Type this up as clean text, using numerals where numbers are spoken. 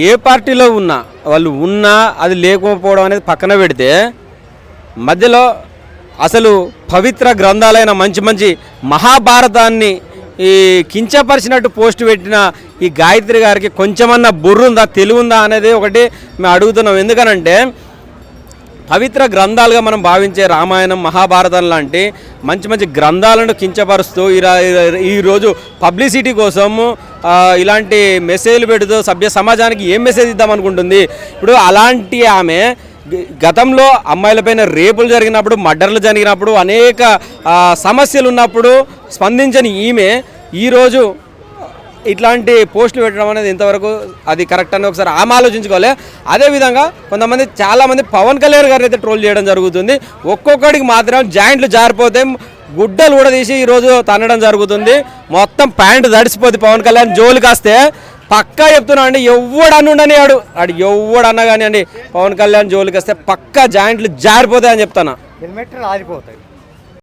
ఏ పార్టీలో ఉన్నా వాళ్ళు ఉన్నా అది లేకపోవడం అనేది పక్కన పెడితే మధ్యలో అసలు పవిత్ర గ్రంథాలైన మంచి మంచి మహాభారతాన్ని ఈ కించపరిచినట్టు పోస్ట్ పెట్టిన ఈ గాయత్రి గారికి కొంచెమన్నా బుర్రుందా తెలివుందా అనేది ఒకటి మేము అడుగుతున్నాం. ఎందుకనంటే పవిత్ర గ్రంథాలుగా మనం భావించే రామాయణం మహాభారతం లాంటి మంచి మంచి గ్రంథాలను కించపరుస్తూ ఈరోజు పబ్లిసిటీ కోసం ఇలాంటి మెసేజ్లు పెడుతూ సభ్య సమాజానికి ఏం మెసేజ్ ఇద్దాం అనుకుంటుంది. ఇప్పుడు అలాంటి ఆమె గతంలో అమ్మాయిలపైన రేపులు జరిగినప్పుడు మర్డర్లు జరిగినప్పుడు అనేక సమస్యలు ఉన్నప్పుడు స్పందించని ఈమె ఈరోజు ఇట్లాంటి పోస్టులు పెట్టడం అనేది ఇంతవరకు అది కరెక్ట్ అని ఒకసారి ఆమె ఆలోచించుకోవాలి. అదేవిధంగా కొంతమంది చాలామంది పవన్ కళ్యాణ్ గారిని అయితే ట్రోల్ చేయడం జరుగుతుంది. ఒక్కొక్కడికి మాత్రం జాయింట్లు జారిపోతే గుడ్డలు కూడా తీసి ఈరోజు తన్నడం జరుగుతుంది. మొత్తం ప్యాంటు తడిసిపోతుంది. పవన్ కళ్యాణ్ జోలికి వస్తే పక్కా చెప్తున్నా అండి, ఎవడు అనుండని ఆడు ఎవడన్నా కానీ అండి పవన్ కళ్యాణ్ జోలికి వస్తే పక్కా జాయింట్లు జారిపోతాయి అని చెప్తాను. హెల్మెట్ రాలిపోతాయి.